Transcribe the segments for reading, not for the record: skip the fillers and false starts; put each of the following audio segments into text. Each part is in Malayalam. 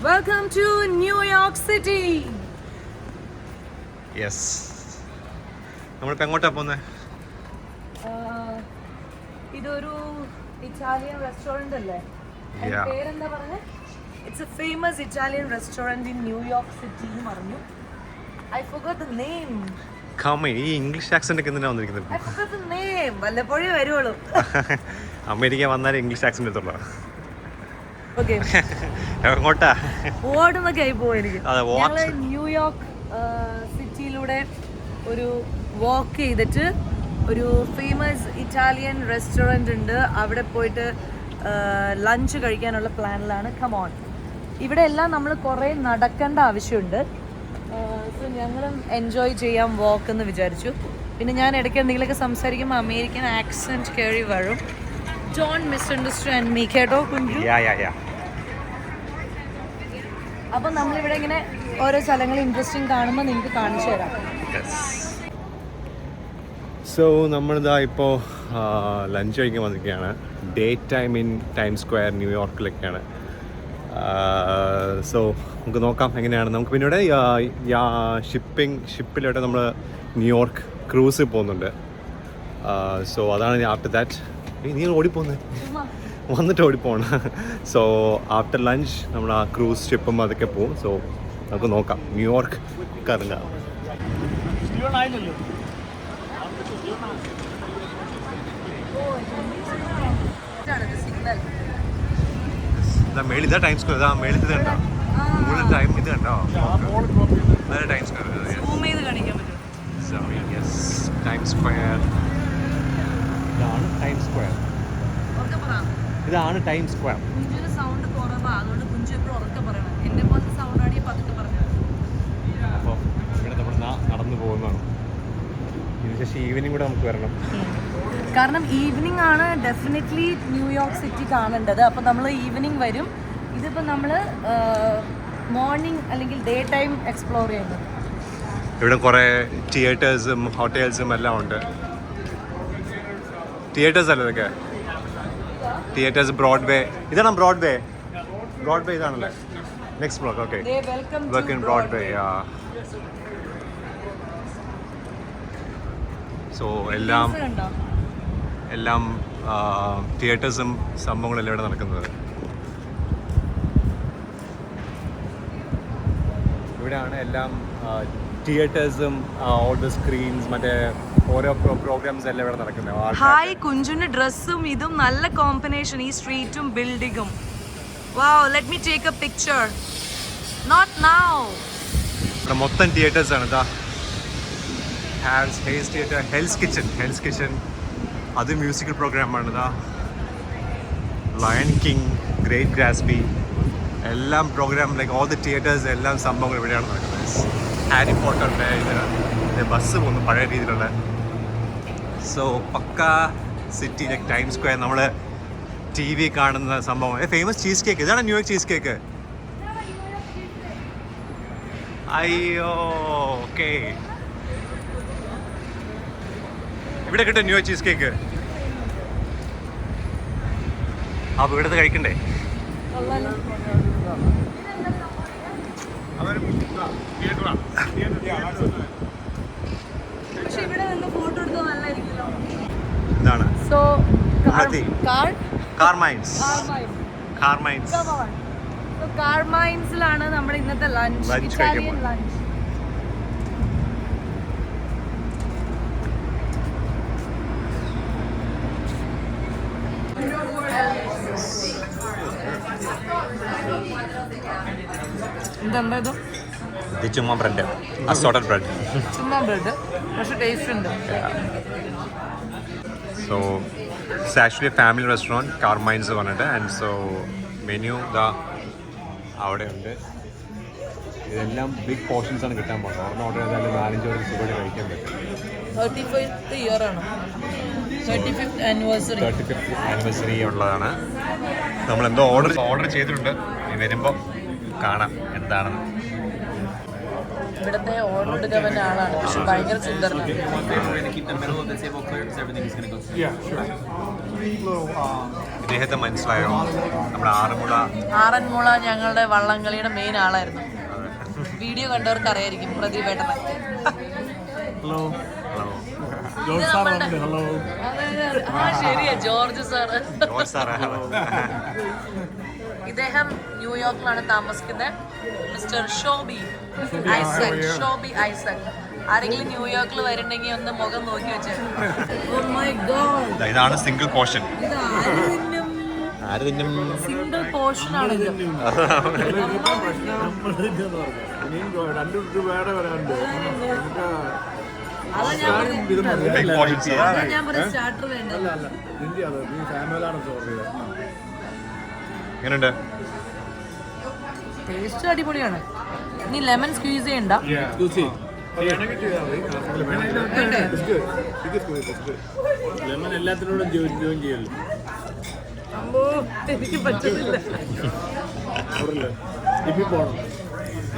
Welcome to New York City. Yes. നമ്മളിപ്പോൾ എങ്ങോട്ടാണ് പോകുന്നത്? ഇതൊരു ഇറ്റാലിയൻ റെസ്റ്റോറന്റ് അല്ലേ? പേരെന്താ പറഞ്ഞത്? It's a famous Italian restaurant in New York City എന്ന് പറഞ്ഞു. I forgot the name. ഈ ഇംഗ്ലീഷ് ആക്സന്റ് ഒക്കെ എന്തിനാ വന്നിരിക്കുന്നത്? I forgot the name. വല്ലപ്പോഴേ വരുള്ളൂ. അമേരിക്ക വന്നാലേ ഇംഗ്ലീഷ് ആക്സന്റ് എത്തുള്ളൂ. Okay. എങ്ങോട്ടാ? ഓടുന്നൊക്കെ ആയി പോയിരിക്കും. ഞങ്ങൾ ന്യൂയോർക്ക് സിറ്റിയിലൂടെ ഒരു വാക്ക് ചെയ്തിട്ട് ഒരു ഫേമസ് ഇറ്റാലിയൻ റെസ്റ്റോറൻറ്റ് ഉണ്ട്. അവിടെ പോയിട്ട് ലഞ്ച് കഴിക്കാനുള്ള പ്ലാനിലാണ്. കമോൺ. ഇവിടെ എല്ലാം നമ്മൾ കുറേ നടക്കേണ്ട ആവശ്യമുണ്ട്. സോ ഞങ്ങളും എൻജോയ് ചെയ്യാം വാക്ക് എന്ന് വിചാരിച്ചു. പിന്നെ ഞാൻ ഇടയ്ക്ക് എന്തെങ്കിലുമൊക്കെ സംസാരിക്കുമ്പോൾ അമേരിക്കൻ ആക്സെൻറ്റ് കയറി വരും. ഡോണ്ട് മിസ്അണ്ടർസ്റ്റാൻഡ് മീ കേട്ടോ കുഞ്ചു. അപ്പം നമ്മളിവിടെ ഇങ്ങനെ ഓരോ സ്ഥലങ്ങൾ ഇൻട്രസ്റ്റിംഗ് കാണുമ്പോൾ നിങ്ങൾക്ക് കാണിച്ചു തരാം. സോ നമ്മളിതാ ഇപ്പോൾ ലഞ്ച് കഴിക്കാൻ വന്നിരിക്കുകയാണ്. Day time in Time Square ന്യൂയോർക്കിലൊക്കെയാണ്. സോ നമുക്ക് നോക്കാം എങ്ങനെയാണ്. നമുക്ക് പിന്നീട് ഷിപ്പിലോട്ട് നമ്മൾ ന്യൂയോർക്ക് ക്രൂസിൽ പോകുന്നുണ്ട്. സോ അതാണ് ആഫ്റ്റർ ദാറ്റ് നീ ഓടിപ്പോകുന്നത് വന്നിട്ട് ഓടിപ്പോണം. സോ ആഫ്റ്റർ ലഞ്ച് നമ്മൾ ആ ക്രൂസ് ഷിപ്പും അതൊക്കെ പോകും. സോ നമുക്ക് നോക്കാം ന്യൂയോർക്ക് കറങ്ങാം. മേളിതാ ടൈം സ്ക്വയർ. ഇതാ മേളിൽ ഇത് കണ്ടോ? ടൈം ഇത് കണ്ടോ? Time Square. So yes Time Square. ഇതാണ് ടൈം സ്ക്വയർ. ഇതാണ് ടൈം സ്ക്വയർ. സൗണ്ട് കുറവാ, അതുകൊണ്ട് കുഞ്ചു എപ്പോഴും ഉറക്കെ പറയണം. എന്നെ പോലത്തെ സൗണ്ട് ആണെങ്കിൽ പതുക്കെ പറഞ്ഞു. അപ്പോൾ ഇവിടെ നമ്മൾ നടന്നു പോകുന്നതാണ്. ഇതിനുശേഷം ഈവനിങ് കൂടെ നമുക്ക് വരണം. കാരണം ഈവനിങ് ആണ് ഡെഫിനറ്റ്ലി ന്യൂയോർക്ക് സിറ്റി കാണേണ്ടത്. അപ്പോൾ നമ്മൾ ഈവനിങ് വരും. ഇതിപ്പോൾ നമ്മൾ മോർണിംഗ് അല്ലെങ്കിൽ ഡേ ടൈം എക്സ്പ്ലോർ ചെയ്യുന്നത്. ഇവിടെ കുറേ തിയേറ്റേഴ്സും ഹോട്ടൽസും എല്ലാം ഉണ്ട്. തിയേറ്റേഴ്സ് അല്ലേ ഇതൊക്കെ? Theatres Broadway. ഇതാണ് ബ്രോഡ്വേ ഇതാണല്ലേ next block. Okay, welcome in Broadway. So എല്ലാം തിയേറ്റേഴ്സും സംഭവങ്ങളെല്ലാം ഇവിടെ നടക്കുന്നത്. ഇവിടെയാണ് എല്ലാം തിയേറ്റേഴ്സും ഓൾ ദ സ്ക്രീൻസ് മറ്റേ ഓരോ പ്രോഗ്രാംസ് എല്ലാം ഇവിടെ നടക്കുന്നത്. ഹായ്, കുഞ്ചുന്റെ ഡ്രസ്സും ഇതും നല്ല കോമ്പിനേഷൻ. ഈ സ്ട്രീറ്റും ബിൽഡിങ്ങും. Wow, let me take a picture. Not now. ഇവിടെ മൊത്തം തിയേറ്റേഴ്സ് ആണ്. ഇതാ ഹെയ്സ് തിയേറ്റർ, ഹെൽസ് കിച്ചൺ അത് മ്യൂസിക്കൽ പ്രോഗ്രാമാണ്. ഇതാ ലയൺ കിങ്, ഗ്രേറ്റ് ഗ്രാസ്ബി എല്ലാം programme like all the theatres എല്ലാം സംഭവങ്ങൾ ഇവിടെയാണ് നടക്കുന്നത്. ഹാരി പോട്ടറിൻ്റെ ഇത് ബസ് പോകുന്നു പഴയ രീതിയിലുള്ള. സോ പക്ക സിറ്റി ലൈക്ക് ടൈം സ്ക്വയർ. നമ്മൾ ടി വി കാണുന്ന സംഭവം. ഫേമസ് ചീസ് കേക്ക് ഇതാണ് ന്യൂയോർക്ക് ചീസ് കേക്ക്. അയ്യോ ഓക്കെ, ഇവിടെ കിട്ടും ന്യൂയോർക്ക് ചീസ് കേക്ക്. അപ്പോൾ ഇവിടുത്തെ കഴിക്കണ്ടേ? ഇതാണ് കാർമൈൻസിലാണ് നമ്മുടെ ഇന്നത്തെ ലഞ്ച്, ഇറ്റാലിയൻ ലഞ്ച്. ഇതെന്താ ഇത് ചുമ്മാ ബ്രെഡ്, അസോർട്ടഡ് ബ്രെഡ്. ചുമ്മാ ബ്രെഡ്, പക്ഷെ ടേസ്റ്റ് ഉണ്ട്. So it's actually family restaurant Carmine's പറഞ്ഞിട്ട്. ആൻഡ് സോ മെനു ഇതാ അവിടെ ഉണ്ട്. ഇതെല്ലാം ബിഗ് പോർഷൻസ് ആണ് കിട്ടാൻ പോകുന്നത്. ഒരെണ്ണം ഓർഡർ ചെയ്താലും 4-5 പേർക്ക് സുഖമായിട്ട് കഴിക്കാൻ പറ്റും. 35th ഇയർ ആണ്, 35th ആനിവേഴ്സറി ഉള്ളതാണ്. നമ്മളെന്തോ ഓർഡർ ചെയ്തിട്ടുണ്ട്. വരുമ്പോൾ കാണാം എന്താണെന്ന്. ഇവിടുത്തെ ഓർഡർ എടുക്കാൻ ആളാണ്, പക്ഷെ ഭയങ്കര സുന്ദരനാണ്. ഇദ്ദേഹത്തെ മനസ്സിലായോ? നമ്മുടെ ആറന്മുള ഞങ്ങളുടെ വള്ളംകളിയുടെ മെയിൻ ആളായിരുന്നു. വീഡിയോ കണ്ടവർക്ക് അറിയായിരിക്കും പ്രദീപേട്ടനെ. ഹലോ ശരിയാ, ജോർജ് സാറ്. ഇദ്ദേഹം ന്യൂയോർക്കിലാണ് താമസിക്കുന്നത്. മിസ്റ്റർ ഷോബി ഐസക്. ആരെങ്കിലും ന്യൂയോർക്കിൽ വരുന്നുണ്ടെങ്കിൽ ഒന്ന് മുഖം നോക്കി വെച്ചേ. ഇതാണ് സിംഗിൾ പോർഷൻ. സിംഗിൾ പോർഷൻ ആണ് ഇത്. ഞാൻ പറയാം സ്റ്റാർട്ടർ വേണ്ട. എങ്ങനെയുണ്ട്? ടേസ്റ്റ് അടിപൊളിയാണ്. നീ ലെമൺ സ്ക്വീസ് ചെയ്യണ്ട. ലെമൺ എല്ലാത്തിനോടും ജോയിൻ ചെയ്യല്ലോ. എനിക്ക് പറ്റുന്നില്ല.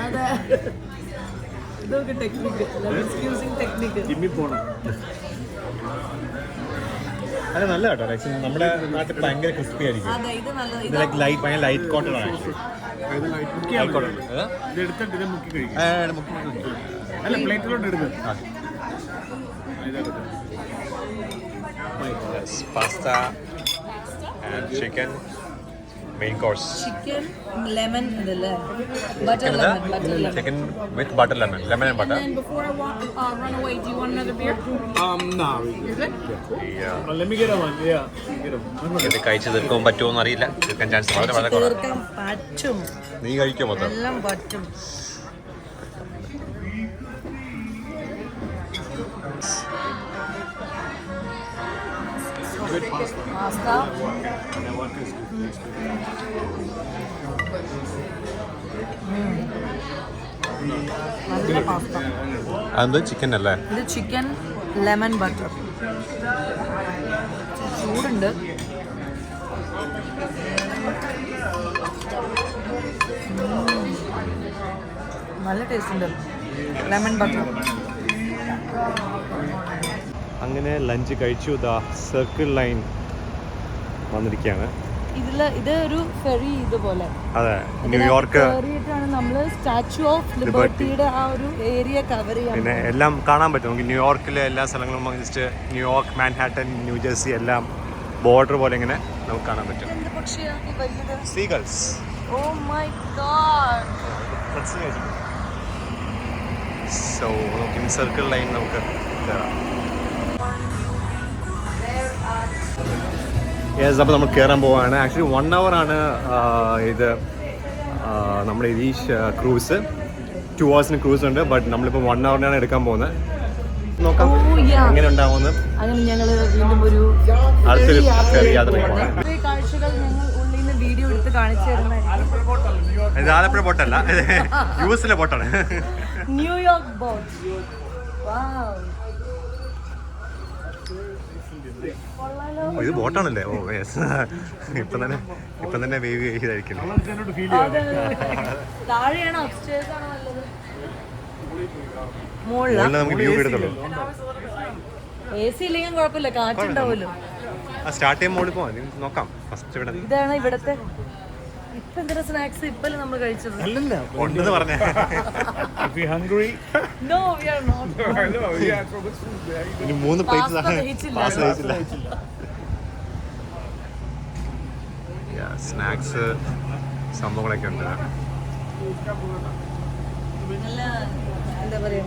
അതെ, ഇതൊക്കെ ടെക്നിക്ക്, ലെമൺ സ്ക്വീസിങ് ടെക്നിക്ക്. ജിമ്മിൽ പോണം. അത് നല്ല കേട്ടോ. നമ്മുടെ നാട്ടിൽ ഭയങ്കര ക്രിസ്പി ആയിരിക്കും. അതെ, ഇത് നല്ലത്. ഇത് ഭയങ്കര ലൈറ്റ് കോട്ടൺ ആണ്. ഇത് എടുത്തിട്ട് ഇത് മുക്കി കഴിക്കും. അല്ല, പ്ലേറ്റിലോട്ട് എടുക്കും. Pasta and chicken main course. Chicken lemon ഇതല്ലേ, butter lemon. Chicken with butter lemon and butter. And before I run away, do you want another beer? No. Let me get one. Yeah. Get one. ഇത് കഴിച്ച് തീർക്കാൻ പറ്റുമോ അറിയില്ല. തീർക്കാൻ ചാൻസ് വളരെ വളരെ കുറവാണ്. തീർക്കാൻ പറ്റും, നീ കഴിക്കോ മൊത്തം? എല്ലാം പറ്റും. പാസ്ത നല്ല പാസ്ത. അതെന്ത് ചിക്കൻ അല്ലേ? ഇത് ചിക്കൻ ലെമൺ ബട്ടർ. ചൂടുണ്ട്. നല്ല ടേസ്റ്റ് ഉണ്ട്, ലെമൺ ബട്ടർ. അങ്ങനെ ലഞ്ച് കഴിച്ചു. സർക്കിൾ ലൈൻ വന്നിരിക്കുകയാണ്. ഇത് ഒരു ഫെറി ഇതുപോലെ. അതെ, ന്യൂയോർക്ക് ഫെറിയിട്ടാണ് നമ്മള് സ്റ്റാച്യു ഓഫ് ലിബർട്ടിയുടെ ആ ഒരു ഏരിയ കവർ ചെയ്യാൻ. പിന്നെ എല്ലാം കാണാൻ പറ്റും നമുക്ക്. ന്യൂയോർക്കിലെ എല്ലാ സ്ഥലങ്ങളും ജസ്റ്റ് ന്യൂയോർക്ക്, മാൻഹാട്ടൻ, ന്യൂജേഴ്സി എല്ലാം ബോർഡർ പോലെ ഇങ്ങനെ നമുക്ക് കാണാൻ പറ്റും. Seagulls. Oh my God. So നമുക്ക് സർക്കിൾ ലൈൻ നമുക്ക് കയറാം. യെസ്, അപ്പോൾ നമ്മൾ കയറാൻ പോവുകയാണ്. ആക്ച്വലി 1 hour ആണ് ഇത് നമ്മുടെ ഈ ക്രൂസ്. 2 hours ക്രൂസ് ഉണ്ട്. ബട്ട് നമ്മളിപ്പോൾ 1 hour എടുക്കാൻ പോകുന്നത്. നോക്കാം എങ്ങനെ ഉണ്ടാവുമെന്ന്. അങ്ങനെ ഞങ്ങൾ വീണ്ടും ഒരു അടുത്തൊരു ഫെറി യാത്ര പോകാം. കാഴ്ചകൾ ഞങ്ങൾ ഉള്ളിൽ നിന്ന് വീഡിയോ എടുത്ത് കാണിച്ചു തരുന്നതായിരിക്കും. ഇത് ആലപ്പുഴ ബോട്ടല്ല, US ബോട്ടാണ്. New York boat. ഇത് ബോട്ടാണല്ലേ? ഓ യെസ്. ഇപ്പം തന്നെ വേവ് ചെയ്തായിരിക്കും. താഴെയാണോ അപ്സ്റ്റേഴ്സ് ആണോ നല്ലത്? മുകളിൽ നമുക്ക് വ്യൂ കിട്ടത്തുള്ളൂ. AC ഇല്ലെങ്കിൽ കുഴപ്പമില്ല, കാറ്റുണ്ടാവുമല്ലോ. സ്റ്റാർട്ട് ചെയ്യാൻ മുകളിൽ പോവാം. നോക്കാം ഫസ്റ്റ് ഇവിടെ. ഇതാണ് ഇവിടത്തെ. ഇപ്പൊ എന്തിനാ സ്നാക്സ് ഇപ്പല്ലേ നമ്മൾ കഴിച്ചത്? ഉണ്ടെന്ന് പറഞ്ഞേ. No, we are not. ഇനി 3 പ്ലേറ്റ്സ് കഴിച്ചില്ല. സ്നാക്സ് സംഭവങ്ങളൊക്കെ ഉണ്ട്. നല്ല എന്താ പറയാ,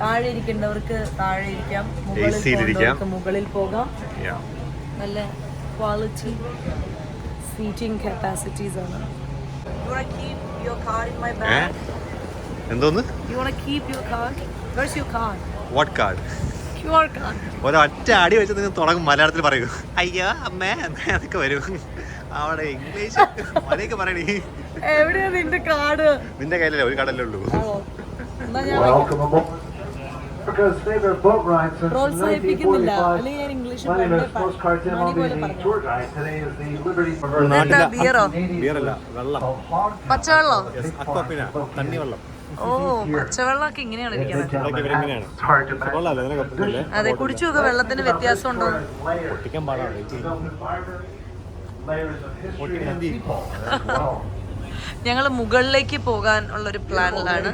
താഴെ ഇരിക്കേണ്ടവർക്ക് താഴെ ഇരിക്കാം, മുകളിൽ പോകാം. നല്ല ക്വാളിറ്റി സീറ്റിംഗ് കപ്പാസിറ്റീസ് ആണ്. You want to keep your card in my bag? എന്തോന്ന്? You want to keep your card? Where's your card? What card? QR card. ഒരൊറ്റ അടി വെച്ച് നിങ്ങൾ തുടങ്ങും. മലയാളത്തിൽ പറയൂ. അയ്യോ അമ്മേ എന്നൊക്കെ വരും. അവിടെ ഇംഗ്ലീഷ് മലയൊക്കെ പറയണേ. എവിടെയാ നിന്റെ കാർഡ്? നിന്റെ കയ്യിലല്ലേ, ഒരു കാർഡല്ലേ ഉള്ളൂ. പ്രോത്സാഹിപ്പിക്കുന്നില്ല, അല്ലെങ്കിൽ ഞാൻ ഇംഗ്ലീഷ് ബിയറല്ല, വെള്ളം, പച്ചവെള്ളം. തണ്ണി വെള്ളം. ഓ, പച്ചവെള്ളമൊക്കെ ഇങ്ങനെയാണ് ഇരിക്കുന്നത്. അതെ, കുടിച്ചു നോക്കുക, വെള്ളത്തിന് വ്യത്യാസം ഉണ്ടോ? പൊട്ടിക്കാൻ പാടാണ്. ഞങ്ങൾ മുകളിലേക്ക് പോകാൻ ഉള്ളൊരു പ്ലാനിലാണ്.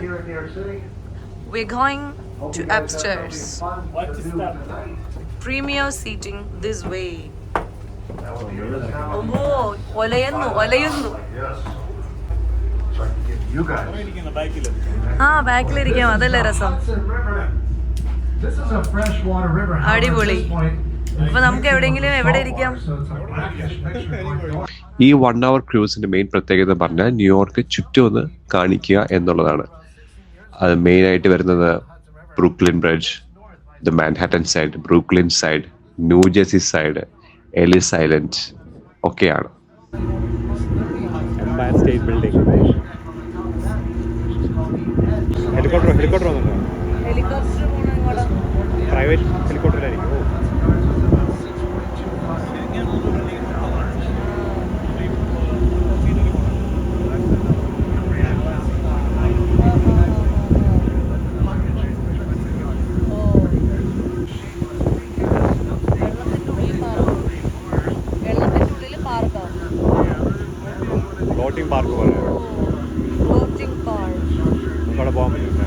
We're going to upstairs. Premier seating this way. ഒലയുന്നു. ആ ബാക്കിലിരിക്കാം, അതല്ലേ രസം. അടിപൊളി. അപ്പൊ നമുക്ക് എവിടെ ഇരിക്കാം? ഈ 1 hour ക്രൂസിന്റെ മെയിൻ പ്രത്യേകത പറഞ്ഞാൽ ന്യൂയോർക്ക് ചുറ്റും ഒന്ന് കാണിക്കുക എന്നുള്ളതാണ്. അത് മെയിൻ ആയിട്ട് വരുന്നത് Brooklyn Bridge, the Manhattan side, Brooklyn side, New Jersey side, Ellis Island ഒക്കെയാണ്. Empire State Building. ഹെലികോപ്റ്റർ വന്നിട്ടുണ്ടോ? പ്രൈവറ്റ് ഹെലികോപ്റ്ററിലായിരിക്കും. ഫ്ലോട്ടിംഗ് പാർക്ക് പോലെ. ഫ്ലോട്ടിംഗ് പാർക്ക് അവിടെ പോകാൻ പറ്റില്ല.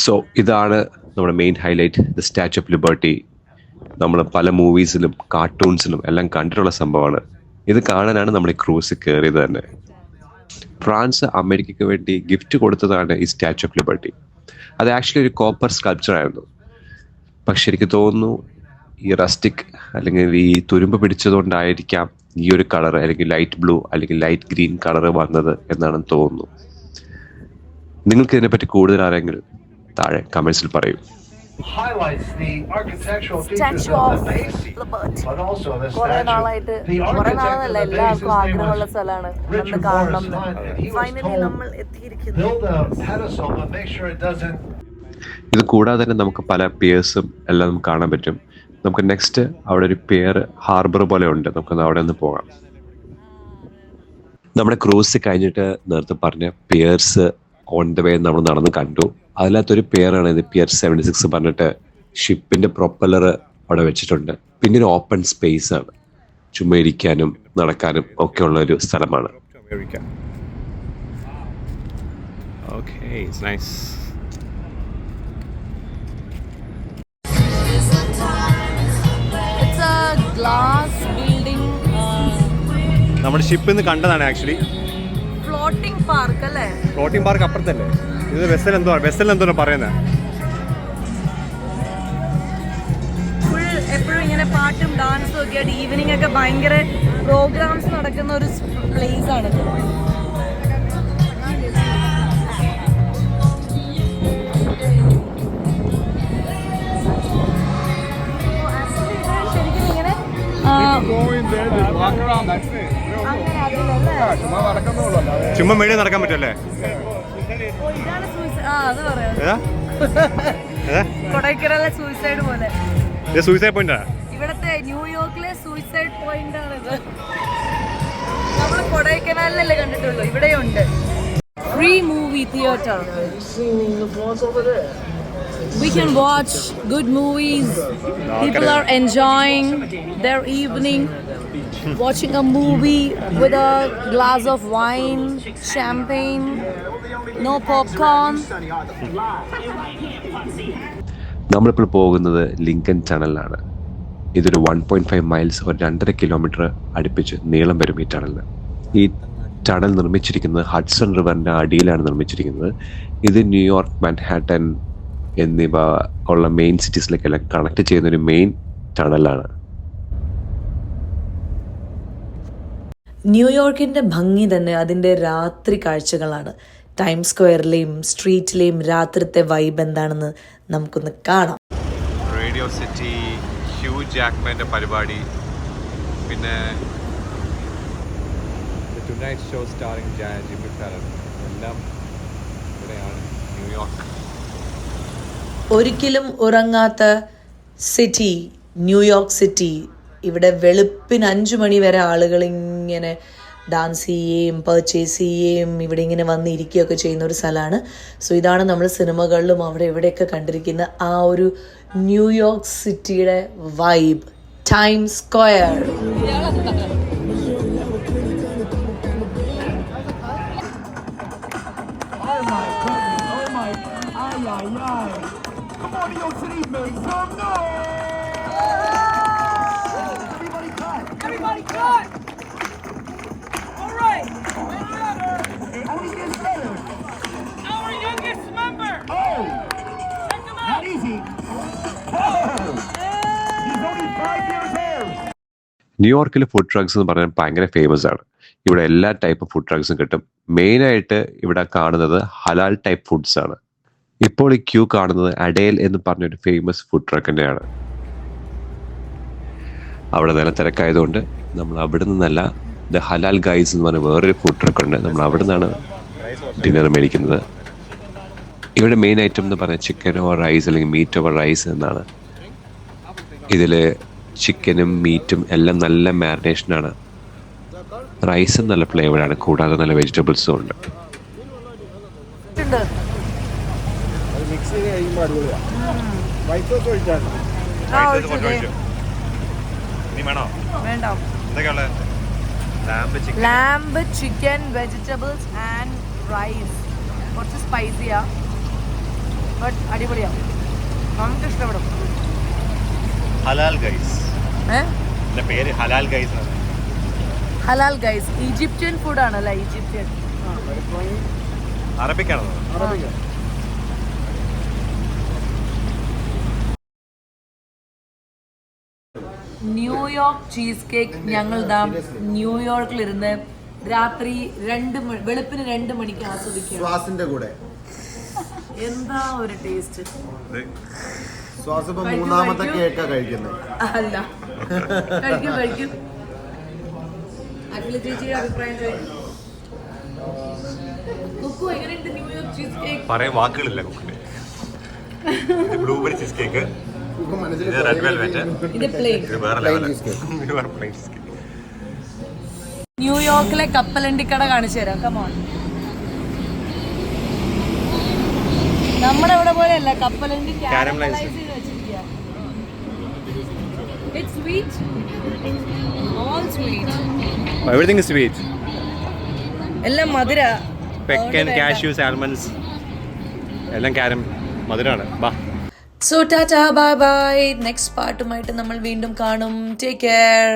സോ ഇതാണ് നമ്മുടെ main highlight, the Statue of Liberty. നമ്മൾ പല മൂവീസിലും കാർട്ടൂൺസിലും എല്ലാം കണ്ടിട്ടുള്ള സംഭവമാണ്. ഇത് കാണാനാണ് നമ്മൾ ഈ ക്രൂസിൽ കയറിയത് തന്നെ. ഫ്രാൻസ് അമേരിക്കയ്ക്ക് വേണ്ടി ഗിഫ്റ്റ് കൊടുത്തതാണ് ഈ സ്റ്റാച്യു ഓഫ് ലിബർട്ടി. അത് ആക്ച്വലി ഒരു കോപ്പർ സ്കൾപ്ചർ ആയിരുന്നു. പക്ഷെ എനിക്ക് തോന്നുന്നു ഈ റസ്റ്റിക് അല്ലെങ്കിൽ ഈ തുരുമ്പ് പിടിച്ചതുകൊണ്ടായിരിക്കാം ഈ ഒരു കളർ അല്ലെങ്കിൽ ലൈറ്റ് ബ്ലൂ അല്ലെങ്കിൽ ലൈറ്റ് ഗ്രീൻ കളർ വന്നത് എന്നാണെന്ന് തോന്നുന്നു. നിങ്ങൾക്ക് ഇതിനെപ്പറ്റി കൂടുതൽ ആരെങ്കിലും താഴെ കമന്റ്സിൽ പറയൂ. Statue of Liberty. കുറെ നാളായിട്ട്, കുറെ നാളെന്നല്ല, എല്ലാവർക്കും ആഗ്രഹമുള്ള സ്ഥലമാണ്, നമ്മൾ കാണണം. ഫൈനലി നമ്മൾ എത്തിയിരിക്കുന്നു. ഇത് കൂടാതെ തന്നെ നമുക്ക് പല പിയേഴ്സും എല്ലാം നമുക്ക് കാണാൻ പറ്റും. നമുക്ക് നെക്സ്റ്റ് അവിടെ ഒരു പിയർ ഹാർബർ പോലെ ഉണ്ട്, നമുക്ക് അവിടെ നിന്ന് പോകാം. നമ്മുടെ ക്രൂസ് കഴിഞ്ഞിട്ട് നേരത്തെ പറഞ്ഞ പിയേഴ്സ് ഓൺ ദ വേ നമ്മൾ നടന്ന് കണ്ടു. അതിനകത്തൊരു പിയറാണ് ഇത്, പിയർ 76 പറഞ്ഞിട്ട് ഷിപ്പിന്റെ പ്രൊപ്പല്ലർ അവിടെ വെച്ചിട്ടുണ്ട്. പിന്നെ ഒരു ഓപ്പൺ സ്പേസ് ആണ്, ചുമ്മാ ഇരിക്കാനും നടക്കാനും ഒക്കെ ഉള്ള ഒരു സ്ഥലമാണ്. ഗ്ലാസ് ബിൽഡിംഗ് നമ്മുടെ ഷിപ്പിൽ നിന്ന് കണ്ടതാണ് ആക്ച്വലി. ഫ്ലോട്ടിംഗ് പാർക്ക് അല്ലേ? ഫ്ലോട്ടിംഗ് പാർക്ക് അപ്പുറത്തല്ലേ? ഇത് വെസൽ എന്തോ പറയുന്നത്. ഫുൾ എപ്പോഴും ഇങ്ങനെ പാട്ടും ഡാൻസും ഒക്കെ ആയിട്ട് ഈവനിങ് ഒക്കെ ഭയങ്കര പ്രോഗ്രാംസ് നടക്കുന്ന ഒരു പ്ലേസ് ആണ്. ശരിക്കും ഇങ്ങനെ ചുമ്മാ മേടിയ നടക്കാൻ പറ്റല്ലേ? അത് പറയാം, കൊടൈക്കനാലിലെ സൂയിസൈഡ് പോലെ. സൂയിസൈഡ് പോയിന്റ് ഇവിടത്തെ ന്യൂയോർക്കിലെ സൂയിസൈഡ് പോയിന്റ് ആണിത്. നമ്മൾ കൊടൈക്കനാലിലല്ലേ കണ്ടിട്ടുള്ളൂ, ഇവിടെയുണ്ട് free movie theatre. We can watch good movies. People are enjoying their evening watching a movie with a glass of wine, champagne, no popcorn. നമ്മളിപ്പോൾ പോകുന്നത് ലിങ്കൻ ടണലിലാണ്. ഇതൊരു 1.5 മൈൽസ്, ഒരു 2.5 കിലോമീറ്റർ അടുപ്പിച്ച് നീളം വരും ഈ ടണലിന്. ഈ ടണൽ നിർമ്മിച്ചിരിക്കുന്നത് ഹഡ്സൺ റിവറിൻ്റെ അടിയിലാണ് നിർമ്മിച്ചിരിക്കുന്നത്. ഇത് ന്യൂയോർക്ക്, മാൻഹാട്ടൻ എന്നിവ ഉള്ള മെയിൻ സിറ്റീസിലേക്കെല്ലാം കണക്ട് ചെയ്യുന്ന ഒരു മെയിൻ ടണലാണ്. ന്യൂയോർക്കിൻ്റെ ഭംഗി തന്നെ അതിൻ്റെ രാത്രി കാഴ്ചകളാണ്. ടൈം സ്ക്വയറിലെയും സ്ട്രീറ്റിലെയും രാത്രിത്തെ വൈബ് എന്താണെന്ന് നമുക്കൊന്ന് കാണാം. റേഡിയോ സിറ്റി, ഹ്യൂ ജാക്ക്മാൻ്റെ പരിപാടി, പിന്നെ ടുനൈറ്റ് ഷോ സ്റ്റാറിംഗ് ജിമ്മി ഫാലൻ, എല്ലാം ഇവിടെയാണ് ന്യൂയോർക്ക്. ഒരിക്കലും ഉറങ്ങാത്ത സിറ്റി ന്യൂയോർക്ക് സിറ്റി. ഇവിടെ വെളുപ്പിന് 5 മണി വരെ ആളുകൾ ഇങ്ങനെ ഡാൻസ് ചെയ്യുകയും പർച്ചേസ് ചെയ്യുകയും ഇവിടെ ഇങ്ങനെ വന്ന് ഇരിക്കുകയൊക്കെ ചെയ്യുന്ന ഒരു സ്ഥലമാണ്. സോ ഇതാണ് നമ്മൾ സിനിമകളിലും അവിടെ എവിടെയൊക്കെ കണ്ടിരിക്കുന്ന ആ ഒരു ന്യൂയോർക്ക് സിറ്റിയുടെ vibe, time square. Everybody cut! All right! Our youngest member! Oh! Check him out! Not easy. Oh! He's only 5 years old. ന്യൂയോർക്കിൽ ഫുഡ് ട്രക്സ് എന്ന് പറഞ്ഞാൽ ഭയങ്കര ഫേമസ് ആണ്. ഇവിടെ എല്ലാ ടൈപ്പ് ഫുഡ് ട്രക്സും കിട്ടും. മെയിനായിട്ട് ഇവിടെ കാണുന്നത് ഹലാൽ ടൈപ്പ് ഫുഡ്സ് ആണ്. ഇപ്പോൾ ഈ ക്യൂ കാണുന്നത് അഡേൽ എന്ന് പറഞ്ഞൊരു ഫേമസ് ഫുഡ് ട്രക്കിൻ്റെയാണ്. അവിടെ നല്ല തിരക്കായതുകൊണ്ട് നമ്മൾ അവിടെ നിന്നല്ല, ദ ഹലാൽ ഗൈസ് എന്ന് പറഞ്ഞ വേറൊരു ഫുഡ് ട്രക്ക് ഉണ്ട്, നമ്മൾ അവിടെ നിന്നാണ് ഡിന്നർ മേടിക്കുന്നത്. ഇവിടെ മെയിൻ ഐറ്റം എന്ന് പറഞ്ഞാൽ ചിക്കൻ ഓർ റൈസ് അല്ലെങ്കിൽ മീറ്റ് ഓവർ റൈസ് എന്നാണ്. ഇതിൽ ചിക്കനും മീറ്റും എല്ലാം നല്ല മാരിനേഷനാണ്. റൈസും നല്ല ഫ്ലേവേഡാണ്, കൂടാതെ നല്ല വെജിറ്റബിൾസും ഉണ്ട്. Lamb, chicken, vegetables and rice. കുറച്ച് സ്പൈസിയാ, ബട്ട് അടിപൊളിയാ, നമുക്ക് ഇഷ്ടപ്പെടും. ഹലാൽ ഗൈസ്, പേര് ഹലാൽ ഗൈസ് ആണ്. ഹലാൽ ഗൈസ് ഈജിപ്ഷ്യൻ ഫുഡാണ് അല്ലേ? ഈജിപ്ഷ്യൻ, അറബിക്കാണോ? New York cheesecake. ഞങ്ങൾ ന്യൂയോർക്കിലിരുന്ന് രാത്രി വെളുപ്പിന് 2 മണിക്ക് ആസ്വദിക്കുക. ശ്വാസിന്റെ കൂടെ എന്താ ഒരു ടേസ്റ്റ്. ശ്വാസം ഇപ്പൊ 3ാമത്തെ കേക്കാ കഴിക്കുന്നത്. അല്ല, കഴിക്കും. അഖില ചേച്ചിയുടെ അഭിപ്രായം ചോദിക്കും. കുക്കു, എങ്ങനെയുണ്ട് ന്യൂയോർക്ക് ചീസ് കേക്ക്? പറയാൻ വാക്കുകളില്ല കുക്കിന്. Blueberry cheesecake, red velvet, ഇത് പ്ലെയിൻ. ഇത് വേറെ ലെവൽ ചീസ് കേക്ക്. ന്യൂയോർക്കിലെ കപ്പലണ്ടിക്കട കാണിച്ചു തരാം. കമോൺ. നമ്മുടെ ഇവിടെ പോലെയല്ല, കപ്പലണ്ടി കാരമലൈസ് ചെയ്ത് വെച്ചിരിക്കുക. It's sweet. All sweet. Everything is sweet. എല്ലാം മധുര. പെക്കൻ, കാഷ്യൂസ്, ആൽമണ്ട്സ് എല്ലാം മധുരമാണ്. ബാ. So tata, bye bye. Next പാർട്ടുമായിട്ട് നമ്മൾ വീണ്ടും കാണും. Take care.